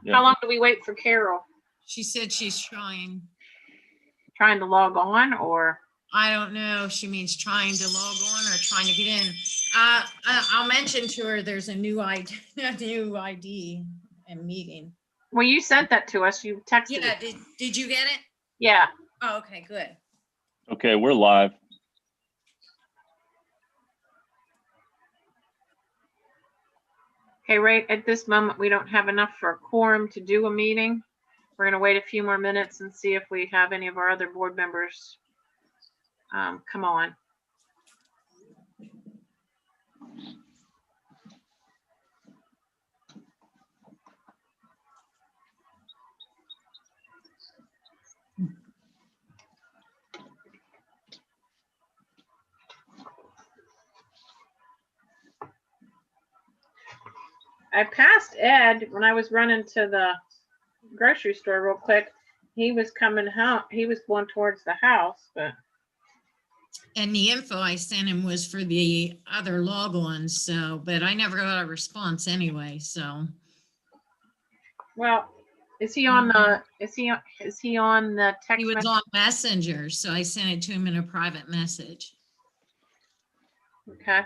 Yeah. How long do we wait for Carol? She said she's trying. Trying to log on, or? I don't know if she means trying to log on or trying to get in. I'll mention to her there's a new ID, and meeting. Well, you sent that to us. You texted Yeah, it. did you get it? Yeah. Oh, okay, good. Okay, we're live. Okay, right at this moment, we don't have enough for a quorum to do a meeting. We're going to wait a few more minutes and see if we have any of our other board members come on. I passed Ed when I was running to the grocery store real quick. He was coming home. He was going towards the house, but. And the info I sent him was for the other log-ons, so, but I never got a response anyway, so. Well, is he on the, is he on the text? He was on Messenger, so I sent it to him in a private message. Okay.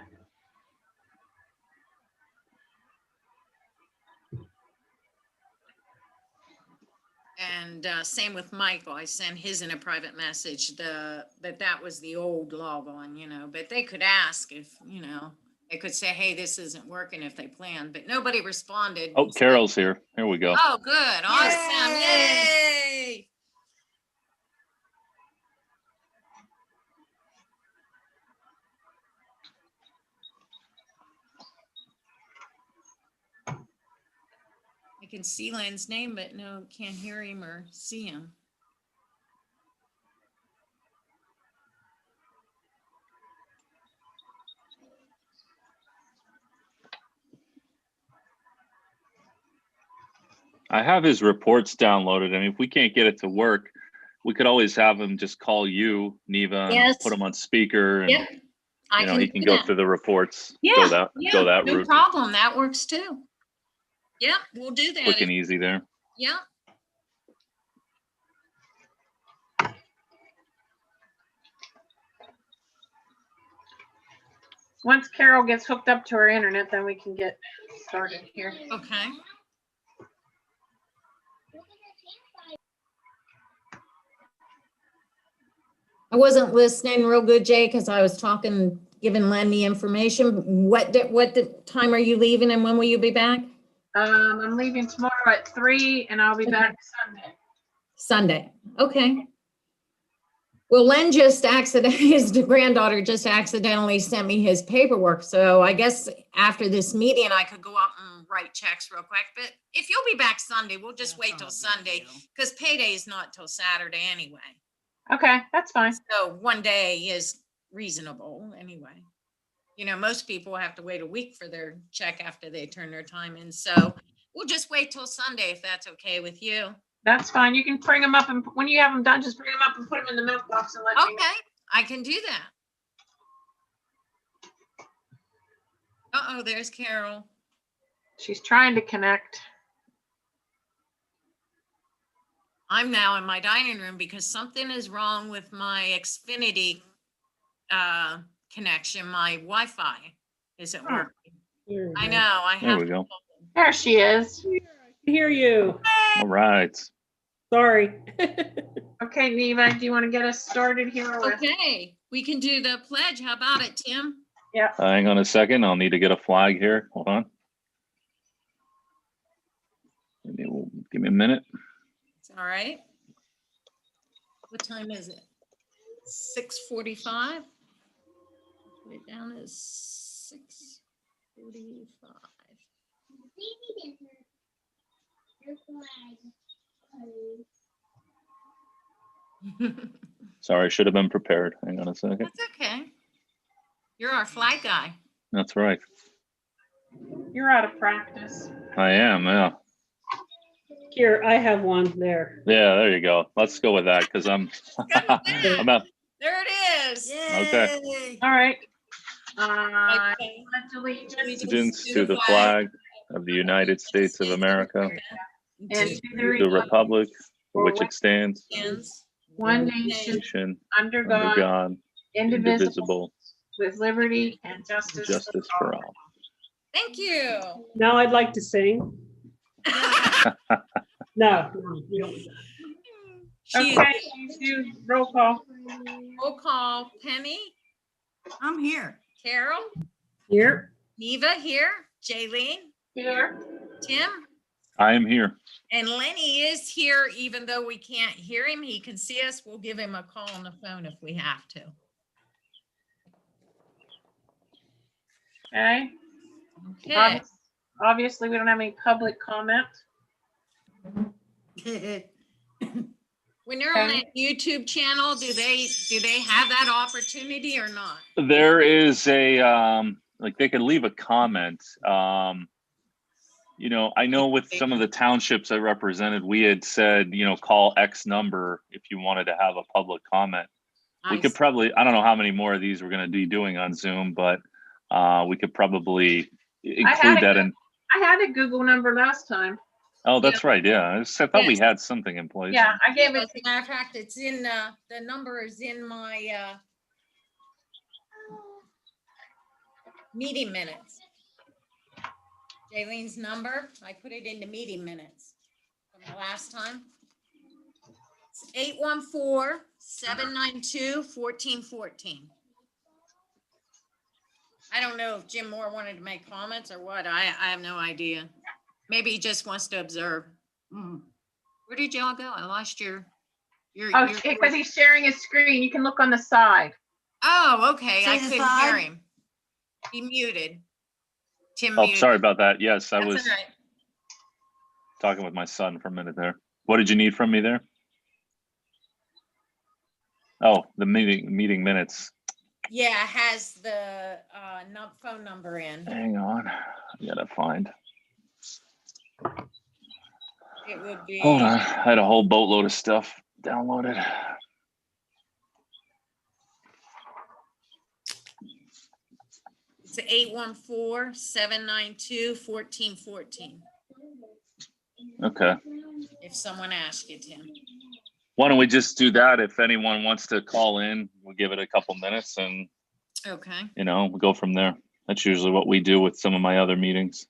And same with Michael. I sent his in a private message, that was the old log on, you know, but they could ask if, you know, they could say, hey, this isn't working if they planned, but nobody responded. Oh, Carol's here. Here we go. Oh, good. Awesome. Yay. I can see Len's name, but no, can't hear him or see him. I have his reports downloaded, and if we can't get it to work, we could always have him just call you, Neva, Yes. and put him on speaker, and Yep. you know, he can go through the reports. Yeah, go that no route. problem. That works too. Yep, we'll do that. Quick and easy there. Yep. Once Carol gets hooked up to her internet, then we can get started here. Okay. I wasn't listening real good, Jay, because I was talking, giving Len the information. What time are you leaving and when will you be back? I'm leaving tomorrow at 3 and I'll be back Sunday. Sunday. Okay. Well, Len just his granddaughter just accidentally sent me his paperwork. So I guess after this meeting, I could go out and write checks real quick. But if you'll be back Sunday, we'll just wait till Sunday because payday is not till Saturday anyway. Okay, that's fine. So one day is reasonable anyway. You know, most people have to wait a week for their check after they turn their time in. So we'll just wait till Sunday if that's okay with you. That's fine. You can bring them up, and when you have them done, just bring them up and put them in the mailbox and let me know. Okay, I can do that. Uh-oh, there's Carol. She's trying to connect. I'm now in my dining room because something is wrong with my Xfinity connection. My Wi-Fi isn't working. I know. I There have. we go. There she is. I can hear you. All right. Sorry. Okay, Neva, do you want to get us started here? With... Okay, we can do the pledge. How about it, Tim? Yeah. Hang on a second. I'll need to get a flag here. Hold on. Give me a minute. It's all right. What time is it? 6:45. Put it down as 6:45. Sorry, I should have been prepared. Hang on a second. That's okay. You're our flag guy. That's right. You're out of practice. I am, yeah. Here, I have one there. Yeah, there you go. Let's go with that because I'm out. There it is. Okay. All right. Okay. Pledge allegiance Allegiance to the flag of the United States of America and to the the republic for which it stands, one nation, nation, under under God, God, indivisible, indivisible, with liberty and justice justice for all. Thank you. Now I'd like to sing. No, we don't. She Okay, you do roll call. roll call. Penny, I'm here. Carol, Here, Neva here, Jaylene, Here. Tim, I am here. and Lenny is here, even though we can't hear him. He can see us. We'll give him a call on the phone if we have to. Okay. Okay. Obviously, we don't have any public comment. When they're on Okay. that YouTube channel, do they have that opportunity or not? There is a like they could leave a comment. You know, I know with some of the townships I represented, we had said, you know, call X number if you wanted to have a public comment. We could probably, I don't know how many more of these we're going to be doing on Zoom, but we could probably include that in. I had a Google number last time. Oh, that's right. Yeah. I thought we Yes. had something in place. Yeah, I gave it As a matter of fact, it's in, the number is in my, meeting minutes. Jaylene's number, I put it in the meeting minutes from the last time. It's 814-792-1414. I don't know if Jim Moore wanted to make comments or what. I have no idea. Maybe he just wants to observe. Where did y'all go? I lost your. Oh, because he's sharing his screen. You can look on the side. Oh, okay. See I the couldn't side? hear him. He muted. Tim Oh, muted. sorry about that. Yes, I That's was all right. talking with my son for a minute there. What did you need from me there? Oh, the meeting minutes. Yeah, it has the phone number in. Hang on. I gotta find. It would be. Hold on. I had a whole boatload of stuff downloaded. It's 814-792-1414. Okay. If someone asks you, Tim. Why don't we just do that? If anyone wants to call in, we'll give it a couple minutes and, Okay. you know, we'll go from there. That's usually what we do with some of my other meetings.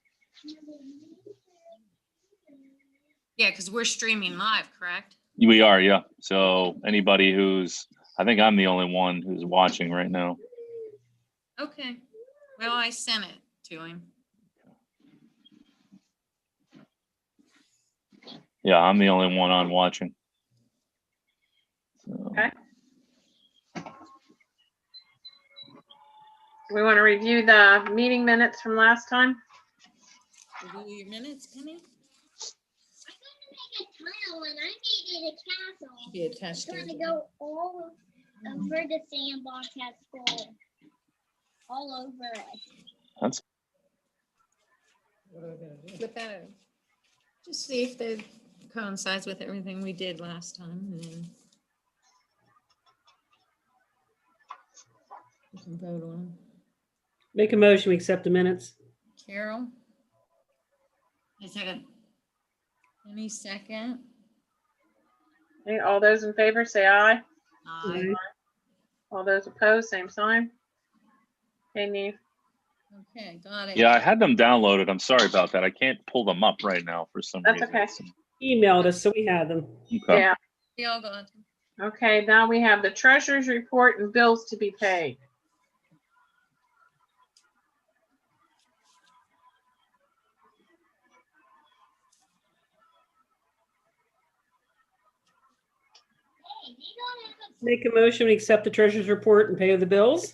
Yeah, because we're streaming live, correct? We are, yeah. So anybody I think I'm the only one who's watching right now. Okay. Well, I sent it to him. Yeah, I'm the only one on watching. So, Okay. We want to review the meeting minutes from last time. Review your minutes, Penny. I'm gonna make a tunnel and I made it a castle. Be attached I'm to gonna it. go all over the sandbox at school. All over it. that's Flip that over. Just see if it coincides with everything we did last time, and then we can vote on them. make a motion, we accept the minutes. Carol? A second. Any second? Okay, all those in favor, say aye. Aye. All those opposed, same sign. Okay, Neve. Okay, got it. yeah, I had them downloaded. I'm sorry about that. I can't pull them up right now for some That's reason. okay. Emailed us, so we had them. Okay. Yeah. We all got them. Okay, now we have the treasurer's report and bills to be paid. Hey, you don't have a Make a motion, we accept the treasurer's report and pay the bills.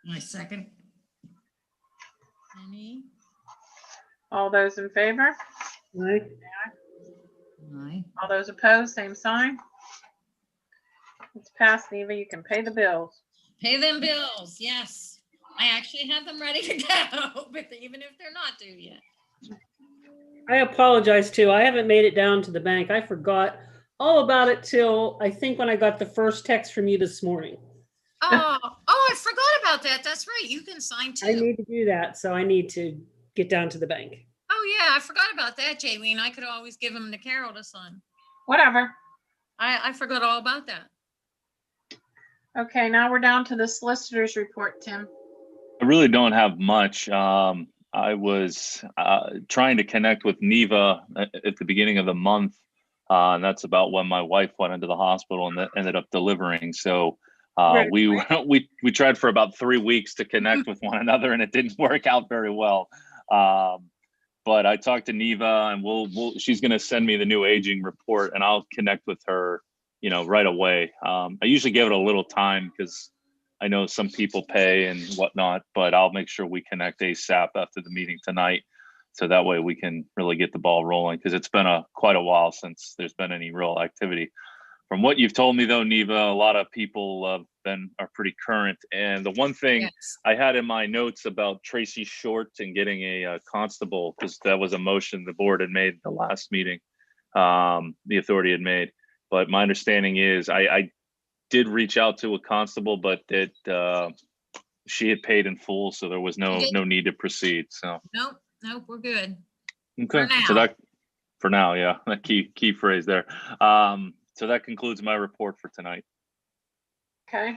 My second. Any? All those in favor? Aye. Aye. All those opposed, same sign. It's passed, Neva. You can pay the bills. Pay them bills, yes. I actually have them ready to go, but even if they're not due yet. I apologize too. I haven't made it down to the bank. I forgot all about it till I think when I got the first text from you this morning. Oh, I I forgot about that. That's right. You can sign I too. need to do that, so I need to get down to the bank. Oh, yeah, I forgot about that, Jaylene. I could always give them to Carol to sign. Whatever. I forgot all about that. Okay, now we're down to the solicitor's report, Tim. I really don't have much. I was trying to connect with Neva at the beginning of the month, and that's about when my wife went into the hospital and that ended up delivering. So we tried for about 3 weeks to connect with one another, and it didn't work out very well. But I talked to Neva, and she's going to send me the new aging report, and I'll connect with her, right away. I usually give it a little time because I know some people pay and whatnot, but I'll make sure we connect ASAP after the meeting tonight, so that way we can really get the ball rolling, because it's been quite a while since there's been any real activity. From what you've told me, though, Neva, a lot of people are pretty current. And the one thing I had in my notes about Tracy Short and getting a constable, because that was a motion the board had made the last meeting, the authority had made. But my understanding is I did reach out to a constable, but she had paid in full, so there was no need to proceed. So Nope, we're good. okay, so that for now, yeah, that key phrase there. So that concludes my report for tonight. Okay.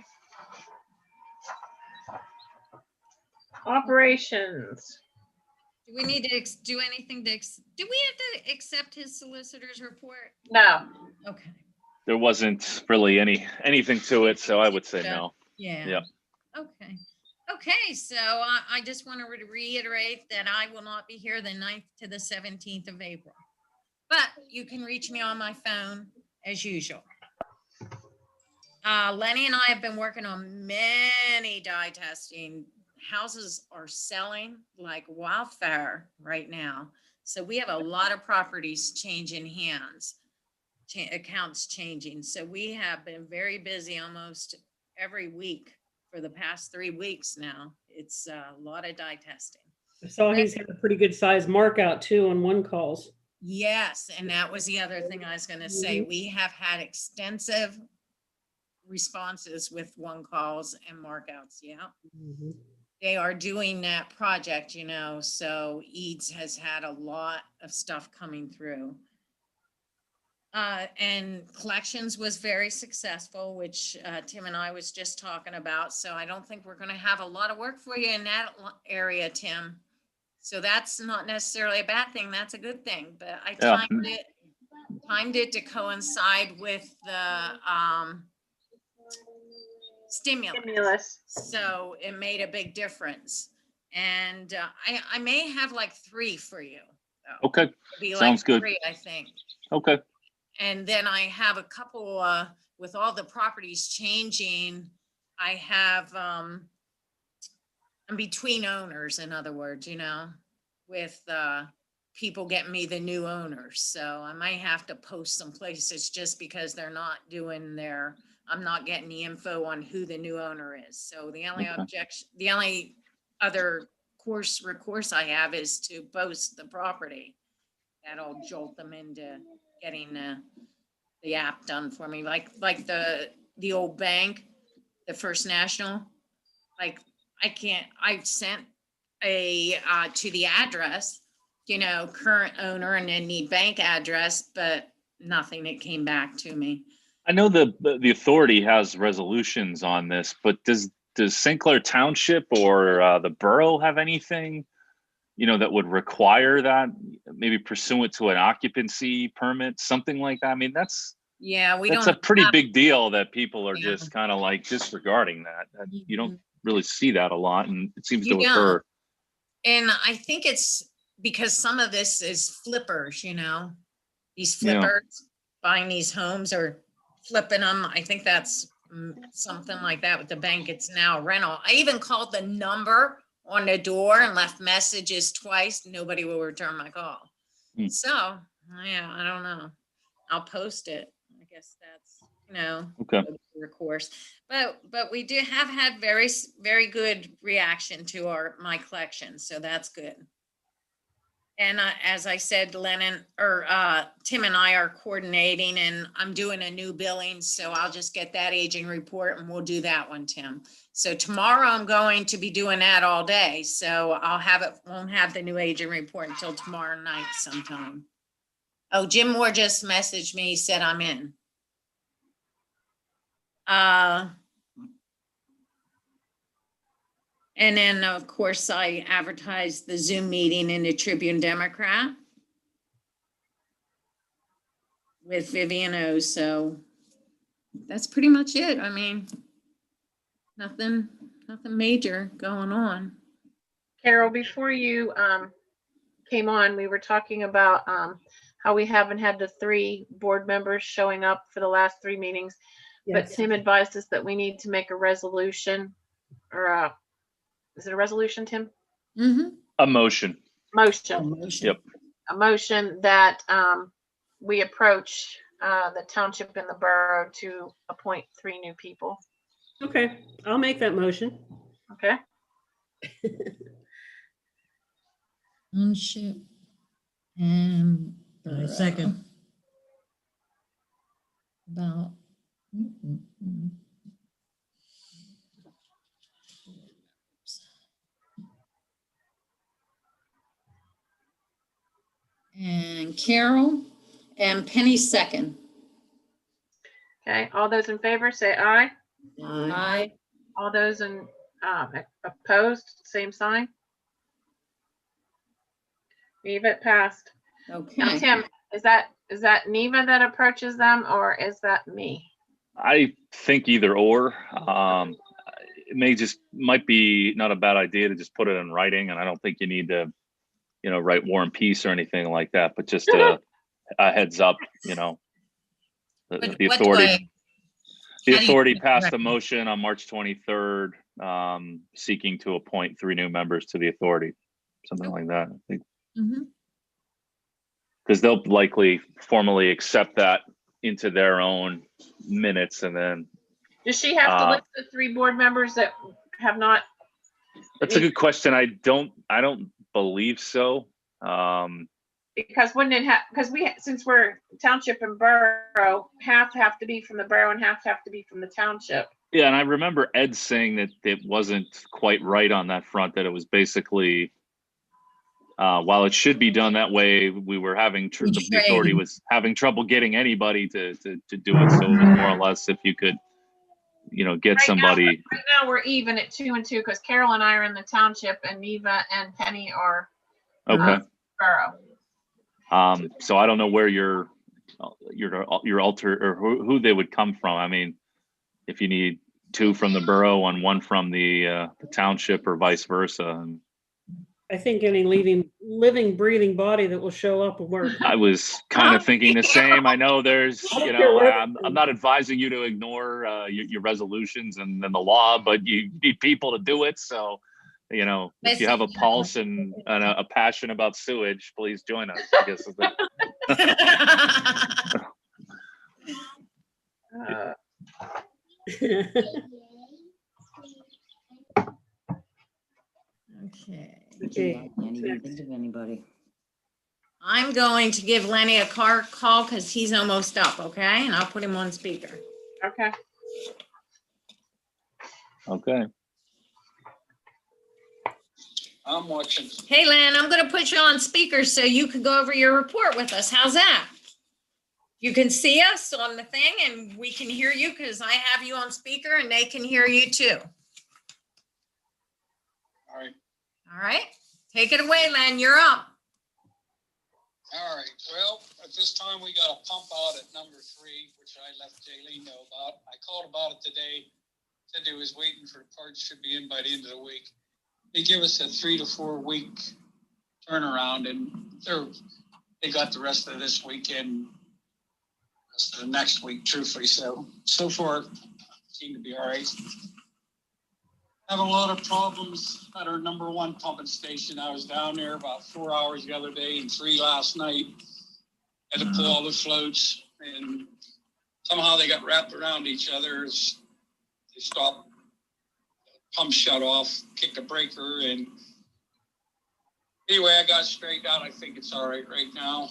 Operations. Do we need to do anything do we have to accept his solicitor's report? No. Okay. There wasn't really anything to it, so I would say no. Yeah. Yep. Okay, so I just want to reiterate that I will not be here the 9th to the 17th of April. But you can reach me on my phone as usual. Lenny and I have been working on many dye testing. Houses are selling like wildfire right now. So we have a lot of properties changing hands, accounts changing. So we have been very busy almost every week for the past 3 weeks now. It's a lot of dye testing. I saw he's had a pretty good size mark out too on one calls. Yes, and that was the other thing I was going to say. We have had extensive responses with one calls and markouts. Yeah. They are doing that project, so Eads has had a lot of stuff coming through. And collections was very successful, which Tim and I was just talking about. So I don't think we're going to have a lot of work for you in that area, Tim. So that's not necessarily a bad thing. That's a good thing. But I timed it to coincide with the stimulus. So it made a big difference. And I may have like 3 for you. Though. Okay. Sounds good. 3, I think. Okay. And then I have a couple with all the properties changing. I have I'm between owners, in other words, with people getting me the new owners. So I might have to post some places just because they're not doing I'm not getting the info on who the new owner is. So the only the only other recourse I have is to post the property. That'll jolt them into getting the app done for me. Like the old bank, the First National, like I sent to the address, current owner and then the bank address, but nothing that came back to me. I know the authority has resolutions on this, but does St. Clair Township or the borough have anything, that would require that, maybe pursuant to an occupancy permit, something like that? I mean, that's a pretty big deal that people are just kind of like disregarding that. You don't really see that a lot, and it seems to occur. And I think it's because some of this is flippers, these flippers buying these homes or flipping them. I think that's something like that with the bank. It's now a rental. I even called the number on the door and left messages twice. Nobody will return my call. So yeah, I don't know. I'll post it. I guess that's, okay. A recourse. But we do have had very, very good reaction to my collection. So that's good. And as I said, Tim and I are coordinating, and I'm doing a new billing, so I'll just get that aging report and we'll do that one, Tim. So tomorrow I'm going to be doing that all day, so won't have the new aging report until tomorrow night sometime. Oh, Jim Moore just messaged me, he said I'm in. And then, of course, I advertised the Zoom meeting in the Tribune Democrat with Vivian O. So that's pretty much it. I mean, nothing major going on. Carol, before you came on, we were talking about how we haven't had the 3 board members showing up for the last 3 meetings. But Yes. Tim advised us that we need to make a resolution, or is it a resolution, Tim? Mm-hmm. A motion. Motion. Yep. A motion that we approach the township and the borough to appoint 3 new people. Okay, I'll make that motion. Okay. Township and I second. about. And Carol and Penny second. Okay. All those in favor say aye. Aye. All those in opposed, same sign. Neva passed. Now, Okay. Tim, is that Neva that approaches them, or is that me? I think either or. It might be not a bad idea to just put it in writing, and I don't think you need to, write War and Peace or anything like that, but just a heads up, the What authority. way? The How do you authority think passed a correctly? motion on March 23rd, seeking to appoint 3 new members to the authority, something like that. I think Mhm. because they'll likely formally accept that into their own minutes, and then Does she have to list the 3 board members that have not? that's a good question. I don't believe so. Because wouldn't it have, because since we're township and borough, half have to be from the borough and half have to be from the township. Yeah, and I remember Ed saying that it wasn't quite right on that front, that it was basically, while it should be done that way, we were having, the authority was having trouble getting anybody to do it. So it was more or less if you could, get somebody. Right now we're even at 2 and 2 because Carol and I are in the township and Neva and Penny are Okay. borough. So I don't know where your alter, or who they would come from. I mean, if you need 2 from the borough and 1 from the township, or vice versa. And I think any living, breathing body that will show up will work. I was kind of thinking the same. I know there's, I'm not advising you to ignore your resolutions and the law, but you need people to do it. So, if you have a pulse and a passion about sewage, please join us, I guess. Okay. Okay. Can't even think of anybody. I'm going to give Lenny a call because he's almost up, okay? And I'll put him on speaker. Okay. Okay. I'm watching. Hey, Len, I'm going to put you on speaker so you can go over your report with us. How's that? You can see us on the thing and we can hear you because I have you on speaker and they can hear you too. All right. All right. Take it away, Len. You're up. All right. Well, at this time, we got a pump out at number 3, which I let Jaylene know about. I called about it today. Said they was waiting for the parts, should be in by the end of the week. They give us a 3 to 4 week turnaround, and they got the rest of this weekend, rest of the next week, truthfully. So far, seem to be all right. Have a lot of problems at our number 1 pumping station. I was down there about 4 hours the other day and 3 last night. Had to pull all the floats, and somehow they got wrapped around each other. They stopped, pump shut off, kicked a breaker, and Anyway, I got it straightened out. I think it's all right now.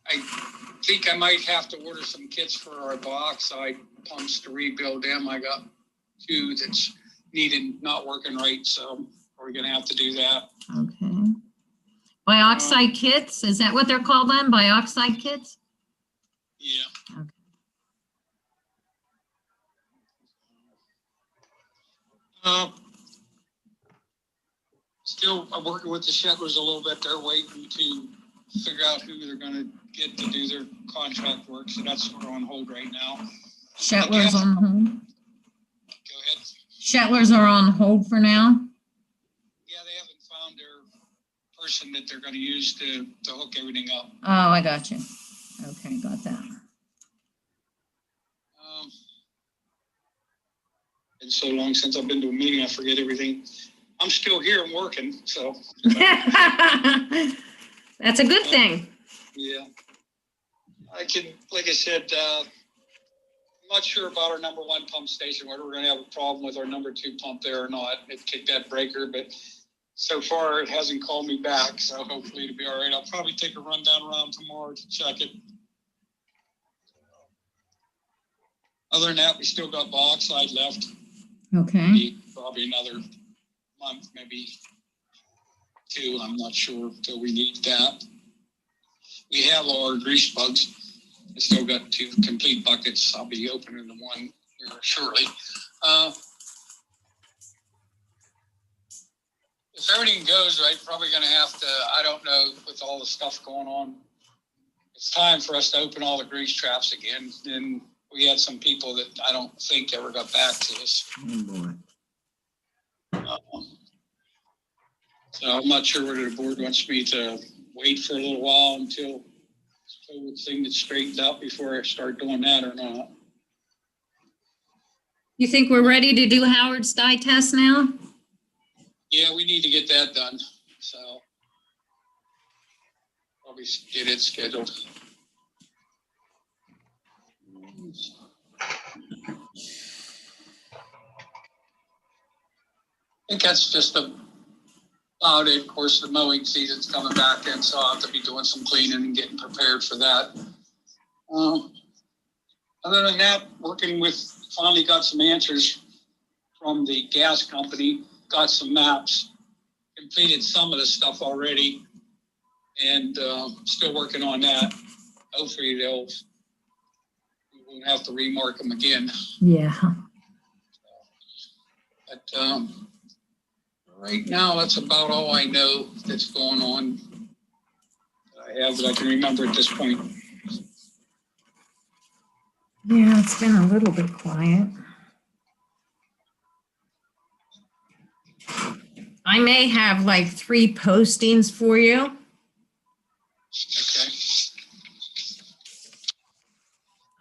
I think I might have to order some kits for our bioxide pumps to rebuild them. I got 2 that's needed, not working right, so we're gonna have to do that. Okay. Bioxide kits, is that what they're called then? Bioxide kits? Yeah. Okay. Still, I'm working with the Shetlers a little bit. They're waiting to figure out who they're gonna get to do their contract work, so that's sort of on hold right now. Shetlers on hold? Go ahead. Shetlers are on hold for now? Yeah, they haven't found their person that they're gonna use to hook everything up. Oh, I got you. Okay, got that. Been so long since I've been to a meeting, I forget everything. I'm still here and working, so. That's a good thing. Yeah. I can, like I said, I'm not sure about our number 1 pump station, whether we're gonna have a problem with our number 2 pump there or not. It kicked that breaker, but so far it hasn't called me back, so hopefully it'll be all right. I'll probably take a run down around tomorrow to check it. Other than that, we still got bioxide left. Okay. Probably another month, maybe 2. I'm not sure until we need that. We have all our grease bugs. I still got 2 complete buckets. I'll be opening the one here shortly. If everything goes right, probably going to have to, I don't know, with all the stuff going on, it's time for us to open all the grease traps again. And we had some people that I don't think ever got back to us. Oh, boy. So I'm not sure whether the board wants me to wait for a little while until this COVID thing gets straightened out before I start doing that or not. You think we're ready to do Howard's dye test now? Yeah, we need to get that done. So probably get it scheduled. I think that's just about it. Of course, the mowing season's coming back in, so I'll have to be doing some cleaning and getting prepared for that. Other than that, finally got some answers from the gas company, got some maps, completed some of the stuff already, and still working on that. Hopefully we won't have to remark them again. Yeah. But right now, that's about all I know that's going on that I can remember at this point. Yeah, it's been a little bit quiet. I may have like 3 postings for you.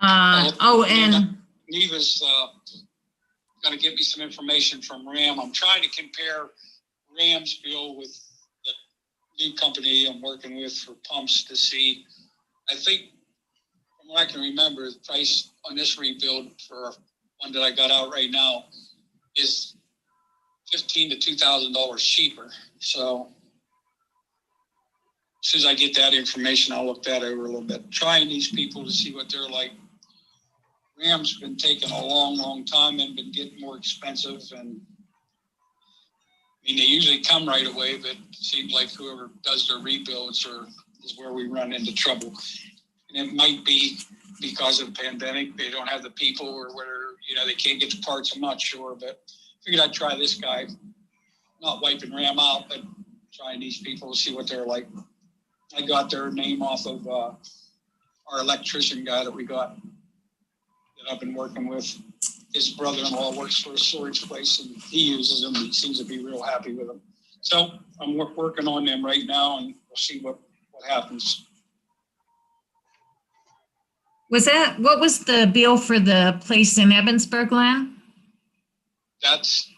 Okay. And Neva's going to give me some information from RAM. I'm trying to compare RAM's bill with the new company I'm working with for pumps to see. I think, from what I can remember, the price on this rebuild for one that I got out right now is $1,500 to $2,000 cheaper. So as soon as I get that information, I'll look that over a little bit. Trying these people to see what they're like. RAM's been taking a long, long time and been getting more expensive. And I mean, they usually come right away, but it seems like whoever does their rebuilds is where we run into trouble. And it might be because of the pandemic. They don't have the people, or whether, they can't get the parts. I'm not sure, but I figured I'd try this guy. Not wiping RAM out, but trying these people to see what they're like. I got their name off of our electrician guy that we got, that I've been working with. His brother-in-law works for a storage place, and he uses them. He seems to be real happy with them. So I'm working on them right now, and we'll see what happens. what was the bill for the place in Evansburg, Len? That's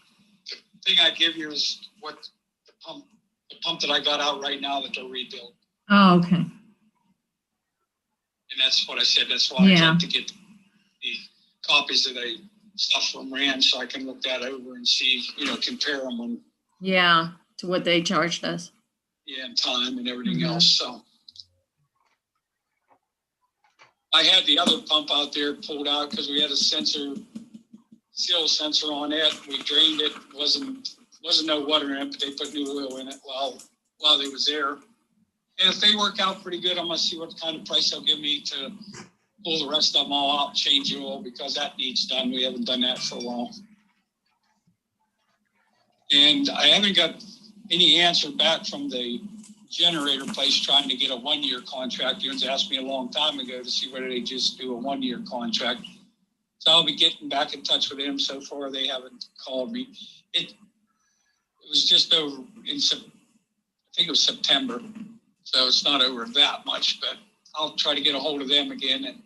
the thing I give you is what the pump that I got out right now that they're rebuilt. Oh, okay. And that's what I said. That's why I'd like to get the copies of stuff from RAM so I can look that over and see, compare them. Yeah. to what they charged us. Yeah, and time and everything Mhm. else, so. I had the other pump out there pulled out because we had a seal sensor on it. We drained it, wasn't no water in it, but they put new oil in it while they was there. And if they work out pretty good, I'm gonna see what kind of price they'll give me to pull the rest of them all out, change the oil, because that needs done. We haven't done that for a while. And I haven't got any answer back from the generator place trying to get a 1-year contract. You asked me a long time ago to see whether they just do a 1-year contract. So I'll be getting back in touch with them. So far, they haven't called me. It was just over I think it was September. So it's not over that much, but I'll try to get a hold of them again and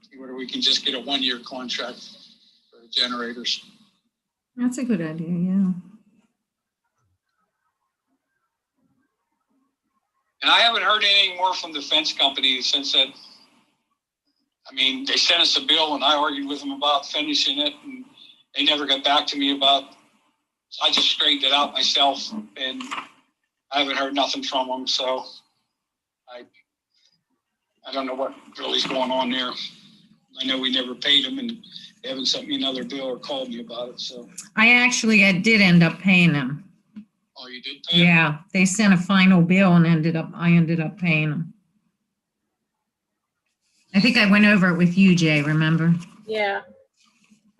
see whether we can just get a 1-year contract for the generators. That's a good idea, yeah. And I haven't heard anything more from the fence company since that. I mean, they sent us a bill and I argued with them about finishing it and they never got back to me about, I just straightened it out myself and I haven't heard nothing from them. So I don't know what really is going on there. I know we never paid them and they haven't sent me another bill or called me about it. So. I did end up paying them. Oh, you did pay them? Yeah, they sent a final bill and I ended up paying them. I think I went over it with you, Jay, remember? Yeah.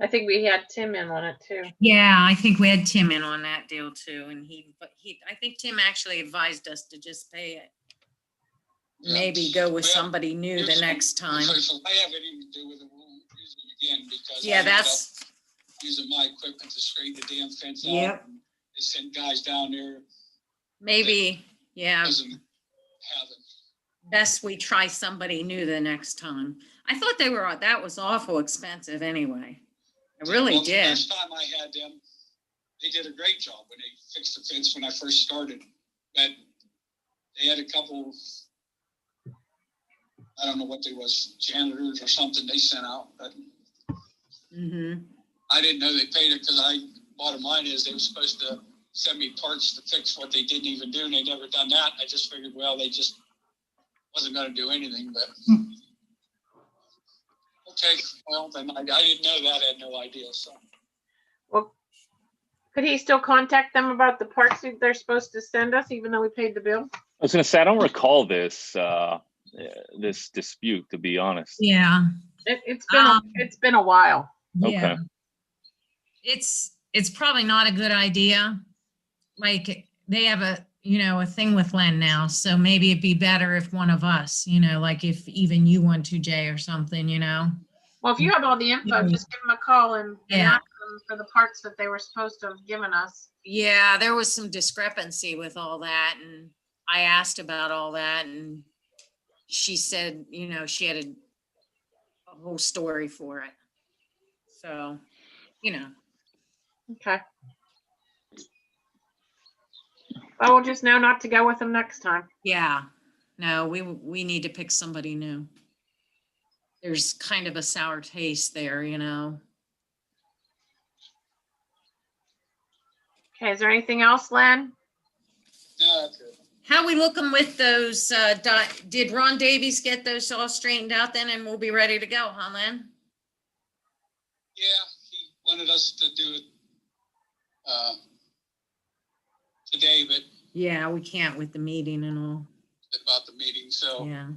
I think we had Tim in on it too. Yeah, I think we had Tim in on that deal too. And I think Tim actually advised us to just pay it. Yeah. Maybe go with Well, somebody new the next time. So I have anything to do with it. We'll use it again because Yeah, I ended up that's, using my equipment to straighten the damn fence out. Yep. And they sent guys down there. maybe, yeah, Doesn't have it. best we try somebody new the next time. I thought that was awful expensive anyway. I really Well, did. The first time I had them, they did a great job when they fixed the fence when I first started. But they had a couple, I don't know what they was, janitors or something they sent out. But Mm-hmm. I didn't know they paid it because bottom line is they were supposed to send me parts to fix what they didn't even do, and they never done that. I just figured, well, they just wasn't going to do anything. But okay, well, then I didn't know that. I had no idea. So. Well, could he still contact them about the parts that they're supposed to send us, even though we paid the bill? I was going to say, I don't recall this dispute, to be honest. Yeah. It's been a while. Yeah. Okay. It's probably not a good idea. Like they have a thing with Len now, so maybe it'd be better if one of us, like if even you want to, Jay, or something, Well, if you have all the info, just give them a call and ask them for the parts that they were supposed to have given us. Yeah, there was some discrepancy with all that, and I asked about all that, and she said, she had a whole story for it. So, Okay. I will just know not to go with them next time. Yeah, no, we need to pick somebody new. There's kind of a sour taste there, Okay, is there anything else, Len? No, that's good. How we looking with those, did Ron Davies get those all straightened out then and we'll be ready to go, huh, Len? Yeah, he wanted us to do it today, but Yeah, we can't with the meeting and all. about the meeting. So Yeah.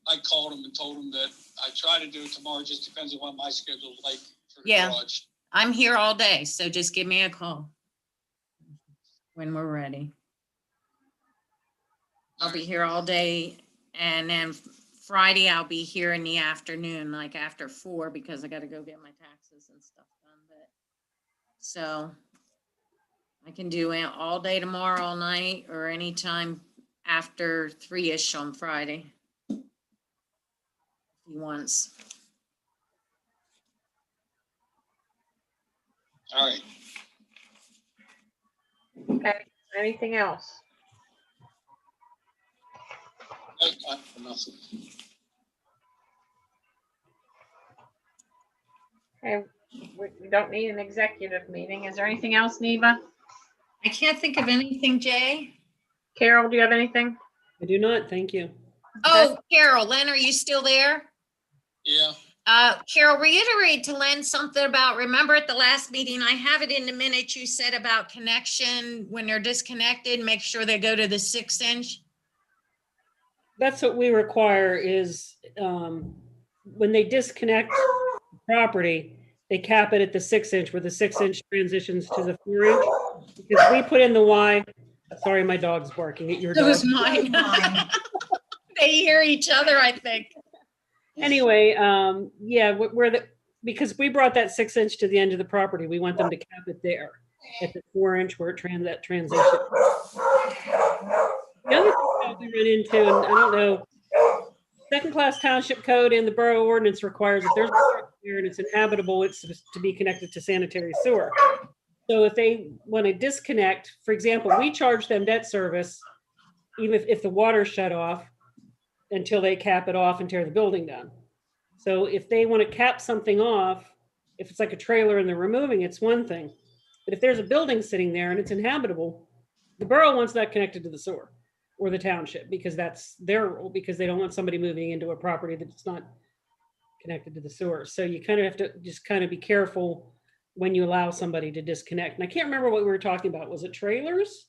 I called him and told him that I try to do it tomorrow. Just depends on what my schedule's like for the Yeah. garage. I'm here all day, so just give me a call when we're ready. I'll be here all day, and then Friday I'll be here in the afternoon, like after 4, because I got to go get my taxes and stuff done. But so I can do it all day tomorrow, all night, or anytime after 3-ish on Friday. If he wants. All right. Okay, anything else? Nothing. Okay, we don't need an executive meeting. Is there anything else, Neva? I can't think of anything, Jay. Carol, do you have anything? I do not, thank you. Oh, Carol, Len, are you still there? Yeah, Carol, reiterate to Len something about, remember at the last meeting, I have it in the minutes you said about connection, when they're disconnected, make sure they go to the 6-inch. That's what we require is, when they disconnect the property, they cap it at the 6-inch, where the 6-inch transitions to the 4-inch. Because we put in the Y, sorry, my dog's barking at your It dog. was mine. They hear each other, I think. Anyway, yeah, because we brought that 6-inch to the end of the property, we want them to cap it there at the 4-inch where that transition. The other thing that we run into, and I don't know, second class township code and the borough ordinance requires that there's a structure there and it's inhabitable, it's to be connected to sanitary sewer. So if they want to disconnect, for example, we charge them debt service, even if the water's shut off, until they cap it off and tear the building down. So if they want to cap something off, if it's like a trailer and they're removing, it's one thing. But if there's a building sitting there and it's inhabitable, the borough wants that connected to the sewer or the township, because that's their rule, because they don't want somebody moving into a property that's not connected to the sewer. So you kind of have to just kind of be careful when you allow somebody to disconnect. And I can't remember what we were talking about. Was it trailers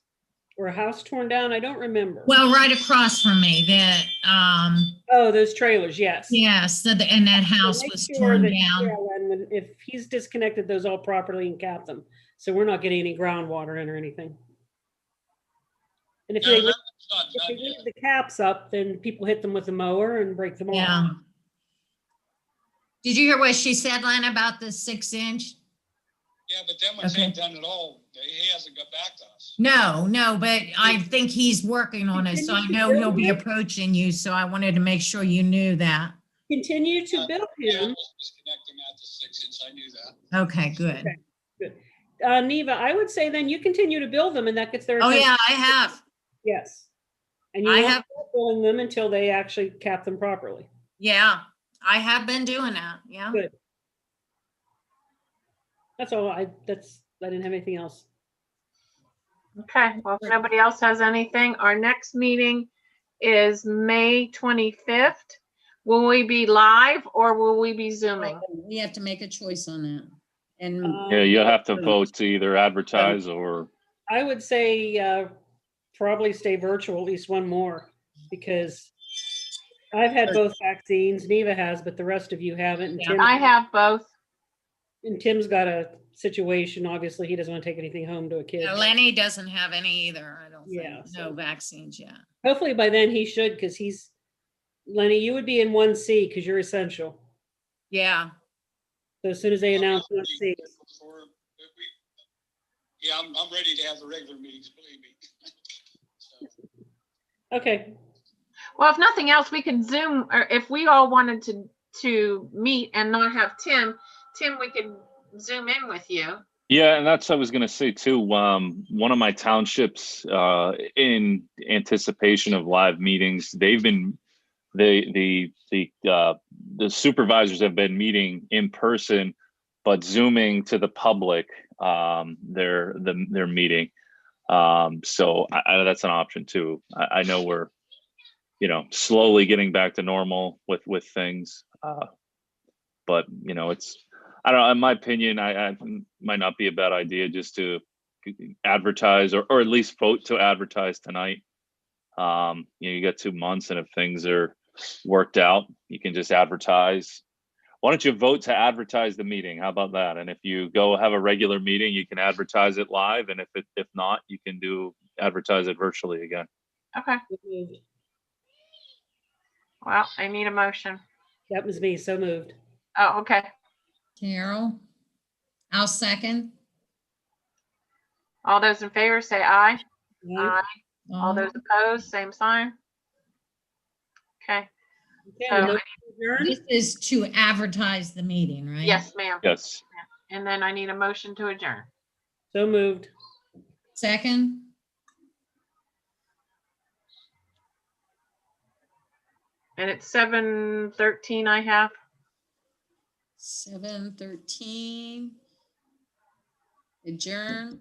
or a house torn down? I don't remember. Well, right across from me, Oh, those trailers, yes. yes, and that house Make was sure torn that, down. yeah, when if he's disconnected those all properly and capped them, so we're not getting any groundwater in or anything. And if no, they that's not if they done leave yet. the caps up, then people hit them with a mower and break them off. Yeah. Did you hear what she said, Len, about the 6-inch? Yeah, but then when Okay. they've done it all, he hasn't got back to us. No, but I think he's working on it, so I know he'll be approaching you, so I wanted to make sure you knew that. Continue to bill Yeah, I him. was disconnecting at the 6-inch, I knew that. Okay, good. Okay. Neva, I would say then you continue to bill them and that gets their Oh, attention. yeah, I have. Yes. And you I won't have- stop billing them until they actually cap them properly. Yeah, I have been doing that. Yeah. Good. That's all. I didn't have anything else. Okay, well, if nobody else has anything, our next meeting is May 25th. Will we be live or will we be Zooming? We have to make a choice on that. And Yeah, you'll have to vote to either advertise or, I would say probably stay virtual, at least one more, because I've had both vaccines. Neva has, but the rest of you haven't. And, Yeah. I have both. Tim's got a situation. Obviously, he doesn't want to take anything home to a kid. Lenny doesn't have any either, I don't Yeah, think. No vaccines yet. Hopefully by then he should, because Lenny, you would be in 1C because you're essential. Yeah. So as soon as they announce 1C. Yeah, I'm ready to have the regular meetings, believe me. So, Okay. Well, if nothing else, we could Zoom, or if we all wanted to meet and not have Tim, we could Zoom in with you. yeah, and that's what I was gonna say too. One of my townships, in anticipation of live meetings, they've been, the supervisors have been meeting in person, but Zooming to the public, their meeting. So that's an option too. I know we're, slowly getting back to normal with things. But it's, I don't know, in my opinion, I might not be a bad idea just to advertise or at least vote to advertise tonight. You got 2 months, and if things are worked out, you can just advertise. Why don't you vote to advertise the meeting? How about that? And if you go have a regular meeting, you can advertise it live. And if not, you can advertise it virtually again. Okay, well, I need a motion. That was me. So moved. Oh, okay. Carol? I'll second. All those in favor say aye. Okay. Aye. All those opposed, same sign. Okay, Okay, motion adjourned. This is to advertise the meeting, right? yes, ma'am. Yes. And then I need a motion to adjourn. So moved. Second? And it's 7:13 I have. 7:13. Adjourn.